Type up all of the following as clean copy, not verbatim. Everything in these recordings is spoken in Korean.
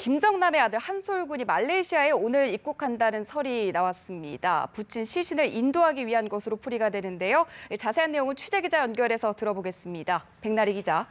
김정남의 아들 한솔군이 말레이시아에 오늘 입국한다는 설이 나왔습니다. 부친 시신을 인도하기 위한 것으로 풀이가 되는데요. 자세한 내용은 취재기자 연결해서 들어보겠습니다. 백나리 기자.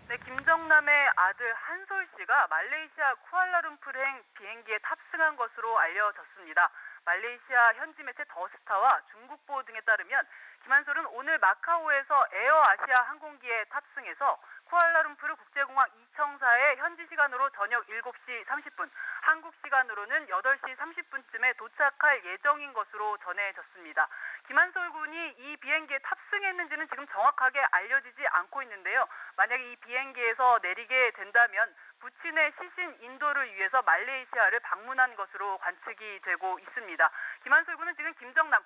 네, 김정남의 아들 한솔 씨가 말레이시아 쿠알라룸푸르행 비행기에 탑승한 것으로 알려졌습니다. 말레이시아 현지 매체 더스타와 중국보 등에 따르면 김한솔은 오늘 마카오에서 에어아시아 항공기에 탑승해서 쿠알라룸푸르 국제공항 이청사에 현지 시간으로 저녁 7시 30분, 한국 시간으로는 8시 30분쯤에 도착할 예정인 것으로 전해졌습니다. 김한솔 군이 이 비행기에 탑승했는지는 지금 정확하게 알려지지 않고 있는데요. 만약에 이 비행기에서 내리게 된다면 부친의 시신 인도를 위해서 말레이시아를 방문한 것으로 관측이 되고 있습니다. 김한솔 군은 지금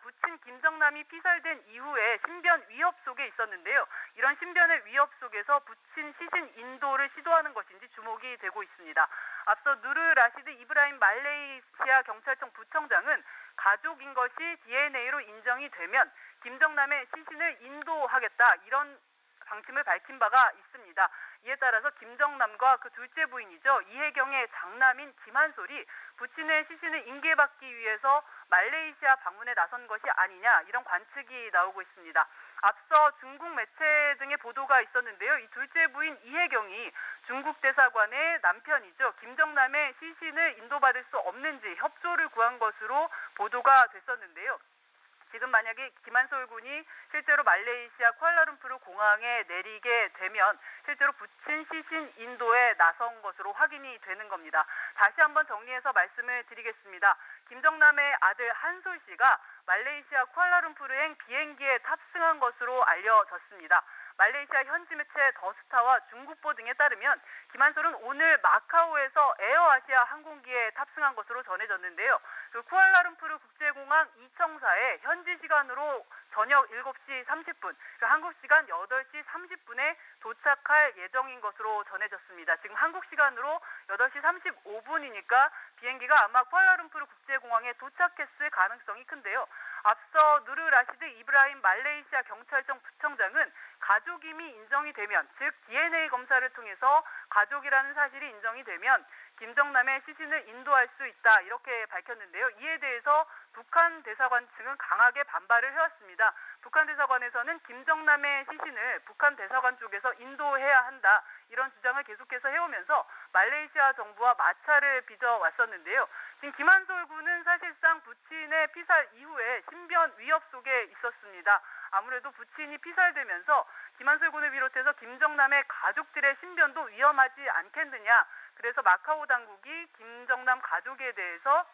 부친 김정남이 피살된 이후에 신변 위협 속에 있었는데요. 이런 신변의 위협 속에서 부친 시신 인도를 시도하는 것인지 주목이 되고 있습니다. 앞서 누르 라시드 이브라임 말레이시아 경찰청 부청장은 가족인 것이 DNA로 인정이 되면 김정남의 시신을 인도하겠다, 이런 방침을 밝힌 바가 있습니다. 이에 따라서 김정남과 그 둘째 부인이죠, 이혜경의 장남인 김한솔이 부친의 시신을 인계받기 위해서 말레이시아 방문에 나선 것이 아니냐, 이런 관측이 나오고 있습니다. 앞서 중국 매체 등의 보도가 있었는데요. 이 둘째 부인 이혜경이 중국 대사관의 남편이죠, 김정남의 시신을 인도받을 수 없는지 협조를 구한 것으로 보도가 됐었는데요. 지금 만약에 김한솔 군이 실제로 말레이시아 쿠알라룸푸르 공항에 내리게 되면 실제로 부친 시신 인도에 나선 것으로 확인이 되는 겁니다. 다시 한번 정리해서 말씀을 드리겠습니다. 김정남의 아들 한솔 씨가 말레이시아 쿠알라룸푸르행 비행기에 탑승한 것으로 알려졌습니다. 말레이시아 현지 매체 더스타와 중국보 등에 따르면 김한솔은 오늘 마카오에서 에어아시아 항공기에 탑승한 것으로 전해졌는데요. 그 쿠알라룸푸르 국제공항 이청사에 현지 시간으로 저녁 7시 30분, 한국 시간 8시 30분에 도착할 예정인 것으로 전해졌습니다. 지금 한국 시간으로 8시 35분이니까 비행기가 아마 쿠알라룸푸르 국제공항에 도착했을 가능성이 큰데요. 앞서 누르 라시드 이브라임 말레이시아 경찰청 부청장은 가족임이 인정이 되면, 즉 DNA 검사를 통해서 가족이라는 사실이 인정이 되면 김정남의 시신을 인도할 수 있다, 이렇게 밝혔는데요. 이에 대해서 북한 대사관 측은 강하게 반발을 해왔습니다. 북한 대사관에서는 김정남의 시신을 북한 대사관 쪽에서 인도해야 한다, 이런 주장을 계속해서 해오면서 말레이시아 정부와 마찰을 빚어왔었는데요. 지금 김한솔 군은 사실상 부친의 피살 이후에 신변 위협 속에 있었습니다. 아무래도 부친이 피살되면서 김한솔 군을 비롯해서 김정남의 가족들의 신변도 위험하지 않겠느냐, 그래서 마카오 당국이 김정남 가족에 대해서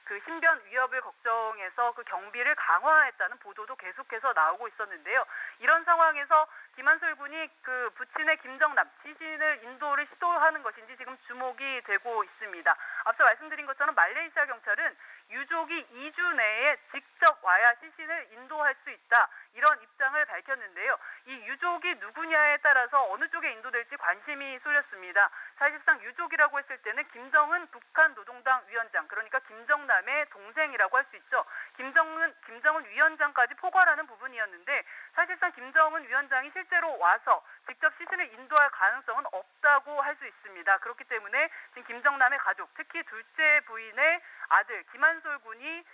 그 신변 위협을 걱정해서 그 경비를 강화했다는 보도도 계속해서 나오고 있었는데요. 이런 상황에서 김한솔 군이 그 부친의 김정남 시신을 인도를 시도하는 것인지 지금 주목이 되고 있습니다. 앞서 말씀드린 것처럼 말레이시아 경찰은 유족이 2주 내에 직접 와야 시신을 인도할 수 있다, 이런 입장을 밝혔는데요. 이 유족이 누구냐에 따라서 어느 쪽에 인도될지 관심이 쏠렸습니다. 사실상 유족이라고 했을 때는 김정은 북한 노동당 위원장, 그러니까 김정남의 동생이라고 할 수 있죠. 김정은 위원장까지 포괄하는 부분이었는데 사실상 김정은 위원장이 실제로 와서 직접 시신을 인도할 가능성은 없다고 할 수 있습니다. 그렇기 때문에 지금 김정남의 가족, 특히 둘째 부인의 아들 김한솔 군이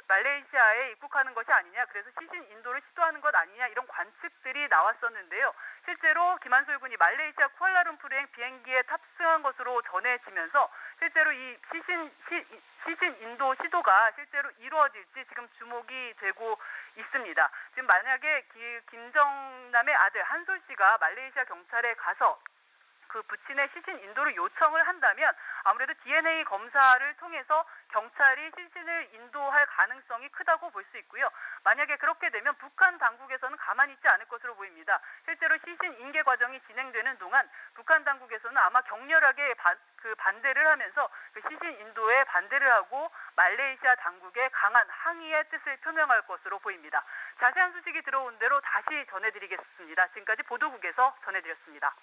말레이시아에 입국하는 것이 아니냐, 그래서 시신 인도를 시도하는 것 아니냐, 이런 관측들이 나왔었는데요. 실제로 김한솔 군이 말레이시아 쿠알라룸푸르행 비행기에 tab승한 것으로 전해지면서 실제로 이 시신 인도 시도가 실제로 이루어질지 지금 주목이 되고 있습니다. 지금 만약에 김정남의 아들 한솔 씨가 말레이시아 경찰에 가서 그 부친의 시신 인도를 요청을 한다면 아무래도 DNA 검사를 통해서 경찰이 시신을 인도할 가능성이 크다고 볼 수 있고요. 만약에 그렇게 되면 북한 당국에서는 가만히 있지 않을 것으로 보입니다. 실제로 시신 인계 과정이 진행되는 동안 북한 당국에서는 아마 격렬하게 반대를 하면서 그 시신 인도에 반대를 하고 말레이시아 당국에 강한 항의의 뜻을 표명할 것으로 보입니다. 자세한 소식이 들어온 대로 다시 전해드리겠습니다. 지금까지 보도국에서 전해드렸습니다.